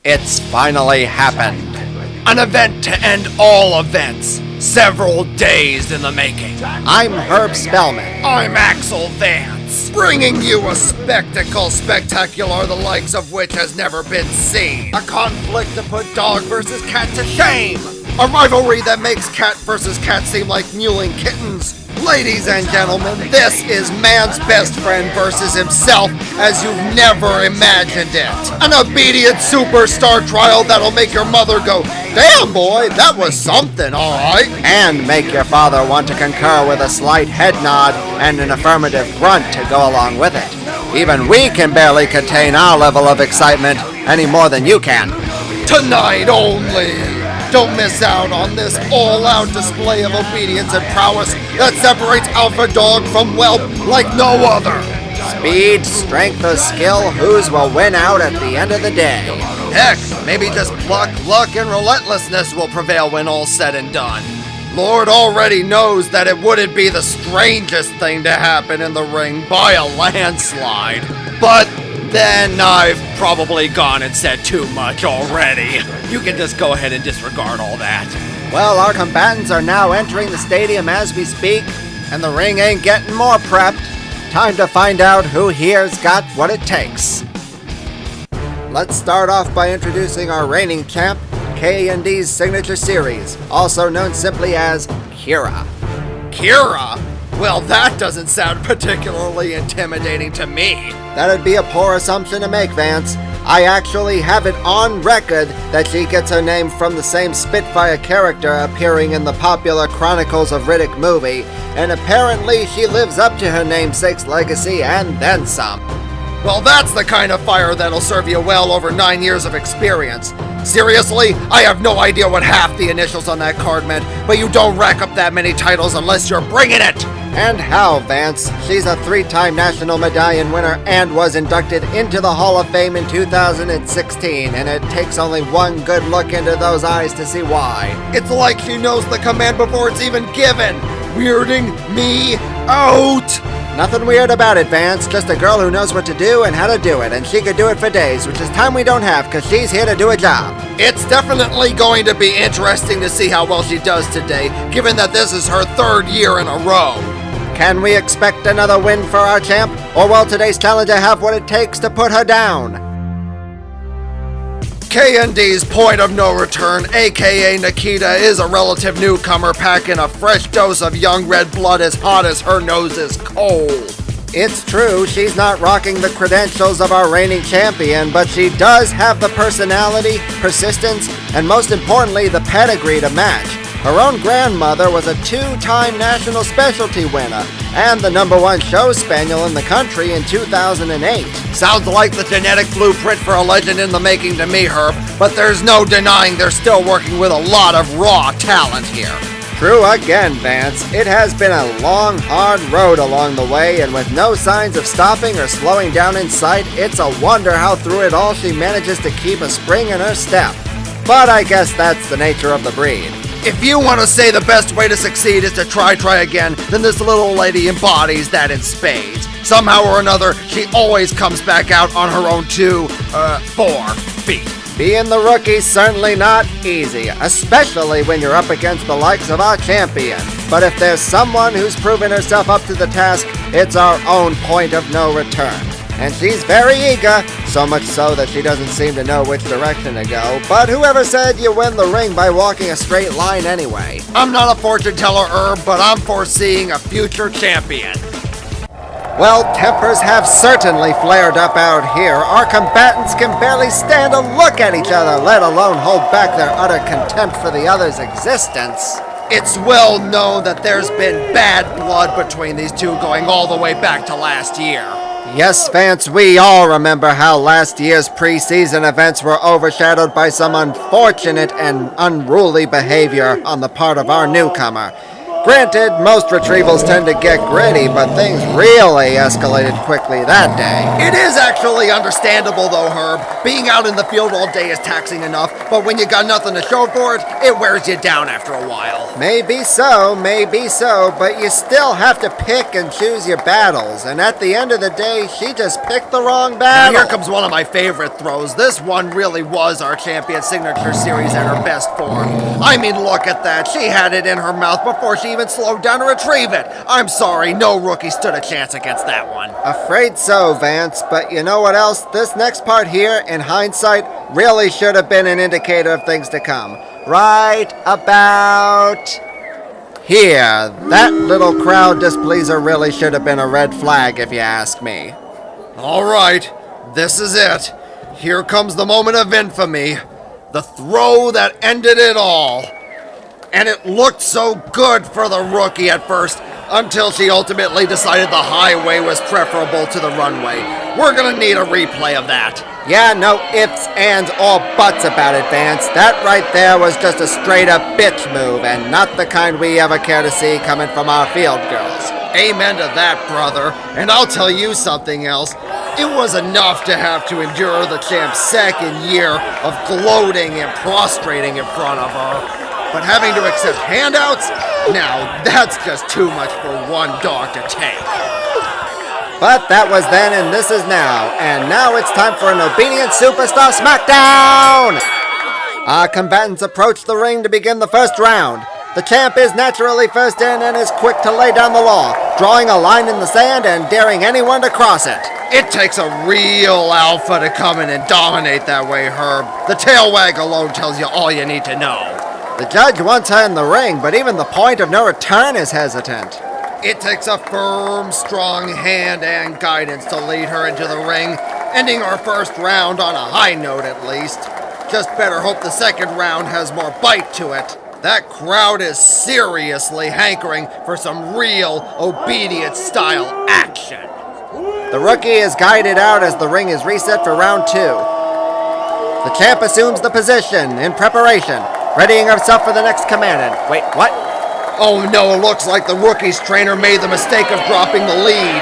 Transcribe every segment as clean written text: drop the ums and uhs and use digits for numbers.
It's finally happened. An event to end all events. Several days in the making. I'm Herb Spellman. I'm Axel Vance. Bringing you a spectacle spectacular the likes of which has never been seen. A conflict to put dog versus cat to shame. A rivalry that makes cat versus cat seem like mewling kittens. Ladies and gentlemen, this is man's best friend versus himself as you've never imagined it. An obedient superstar trial that'll make your mother go, "Damn boy, that was something, alright." And make your father want to concur with a slight head nod and an affirmative grunt to go along with it. Even we can barely contain our level of excitement any more than you can. Tonight only. Don't miss out on this all-out display of obedience and prowess that separates alpha dog from whelp like no other. Speed, strength, or skill, whose will win out at the end of the day? Heck, maybe just pluck, luck, and relentlessness will prevail when all's said and done. Lord already knows that it wouldn't be the strangest thing to happen in the ring by a landslide. But then I've probably gone and said too much already. You can just go ahead and disregard all that. Well, our combatants are now entering the stadium as we speak, and the ring ain't getting more prepped. Time to find out who here's got what it takes. Let's start off by introducing our reigning champ, K&D's Signature Series, also known simply as Kira. Kira? Well, that doesn't sound particularly intimidating to me. That'd be a poor assumption to make, Vance. I actually have it on record that she gets her name from the same Spitfire character appearing in the popular Chronicles of Riddick movie, and apparently she lives up to her namesake's legacy and then some. Well, that's the kind of fire that'll serve you well over 9 years of experience. Seriously, I have no idea what half the initials on that card meant, but you don't rack up that many titles unless you're bringing it! And how, Vance? She's a 3-time National Medallion winner and was inducted into the Hall of Fame in 2016, and it takes only one good look into those eyes to see why. It's like she knows the command before it's even given, weirding me out! Nothing weird about it, Vance. Just a girl who knows what to do and how to do it, and she could do it for days, which is time we don't have, because she's here to do a job. It's definitely going to be interesting to see how well she does today, given that this is her 3rd year in a row. Can we expect another win for our champ, or will today's challenger have what it takes to put her down? K&D's point of no return, aka Nikita, is a relative newcomer packing a fresh dose of young red blood as hot as her nose is cold. It's true, she's not rocking the credentials of our reigning champion, but she does have the personality, persistence, and most importantly, the pedigree to match. Her own grandmother was a 2-time national specialty winner and the #1 show spaniel in the country in 2008. Sounds like the genetic blueprint for a legend in the making to me, Herb, but there's no denying they're still working with a lot of raw talent here. True again, Vance. It has been a long, hard road along the way, and with no signs of stopping or slowing down in sight, it's a wonder how through it all she manages to keep a spring in her step. But I guess that's the nature of the breed. If you want to say the best way to succeed is to try again, then this little lady embodies that in spades. Somehow or another, she always comes back out on her own 4 feet. Being the rookie's certainly not easy, especially when you're up against the likes of our champion. But if there's someone who's proven herself up to the task, it's our own point of no return. And she's very eager, so much so that she doesn't seem to know which direction to go. But whoever said you win the ring by walking a straight line anyway? I'm not a fortune teller, Herb, but I'm foreseeing a future champion. Well, tempers have certainly flared up out here. Our combatants can barely stand to look at each other, let alone hold back their utter contempt for the other's existence. It's well known that there's been bad blood between these two going all the way back to last year. Yes, Vance, we all remember how last year's preseason events were overshadowed by some unfortunate and unruly behavior on the part of our newcomer. Granted, most retrievals tend to get gritty, but things really escalated quickly that day. It is actually understandable though, Herb. Being out in the field all day is taxing enough, but when you got nothing to show for it, it wears you down after a while. Maybe so, but you still have to pick and choose your battles, and at the end of the day, she just picked the wrong battle. Now here comes one of my favorite throws. This one really was our champion signature series at her best form. I mean, look at that. She had it in her mouth before she even slowed down to retrieve it. I'm sorry, no rookie stood a chance against that one. Afraid so, Vance, but you know what else? This next part here, in hindsight, really should have been an indicator of things to come. Right about here. That little crowd displeaser really should have been a red flag, if you ask me. All right, this is it. Here comes the moment of infamy. The throw that ended it all. And it looked so good for the rookie at first, until she ultimately decided the highway was preferable to the runway. We're gonna need a replay of that. Yeah, no ifs, ands, or buts about it, Vance. That right there was just a straight-up bitch move, and not the kind we ever care to see coming from our field girls. Amen to that, brother. And I'll tell you something else. It was enough to have to endure the champ's second year of gloating and prostrating in front of her. But having to accept handouts? Now, that's just too much for one dog to take. But that was then and this is now. And now it's time for an Obedient Superstar Smackdown! Our combatants approach the ring to begin the first round. The champ is naturally first in and is quick to lay down the law, drawing a line in the sand and daring anyone to cross it. It takes a real alpha to come in and dominate that way, Herb. The tail wag alone tells you all you need to know. The judge wants her in the ring, but even the point of no return is hesitant. It takes a firm, strong hand and guidance to lead her into the ring, ending our first round on a high note at least. Just better hope the second round has more bite to it. That crowd is seriously hankering for some real obedient-style action. The rookie is guided out as the ring is reset for round 2. The champ assumes the position in preparation, readying herself for the next command. And wait, what? Oh no, it looks like the rookie's trainer made the mistake of dropping the lead.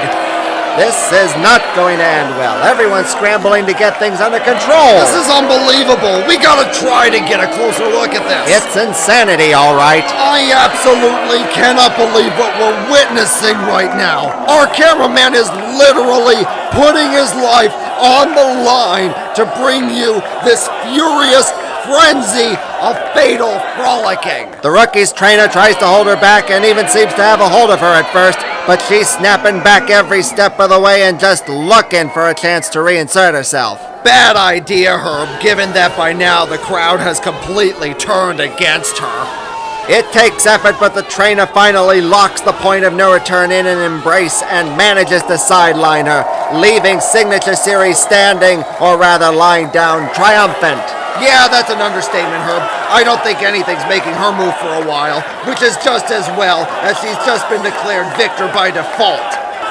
This is not going to end well. Everyone's scrambling to get things under control. This is unbelievable. We gotta try to get a closer look at this. It's insanity, all right. I absolutely cannot believe what we're witnessing right now. Our cameraman is literally putting his life on the line to bring you this furious frenzy of fatal frolicking. The rookie's trainer tries to hold her back and even seems to have a hold of her at first, but she's snapping back every step of the way and just looking for a chance to reinsert herself. Bad idea, Herb, given that by now the crowd has completely turned against her. It takes effort, but the trainer finally locks the point of no return in an embrace and manages to sideline her, leaving Signature Series standing, or rather lying down, triumphant. Yeah, that's an understatement, Herb. I don't think anything's making her move for a while, which is just as well as she's just been declared victor by default,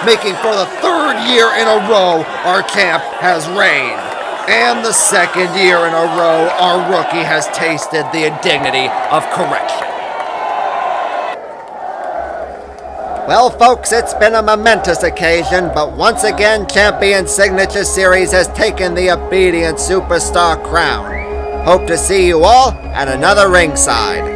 making for the third year in a row our champ has reigned. And the second year in a row our rookie has tasted the indignity of correction. Well, folks, it's been a momentous occasion, but once again, Champion Signature Series has taken the Obedient Superstar crown. Hope to see you all at another ringside.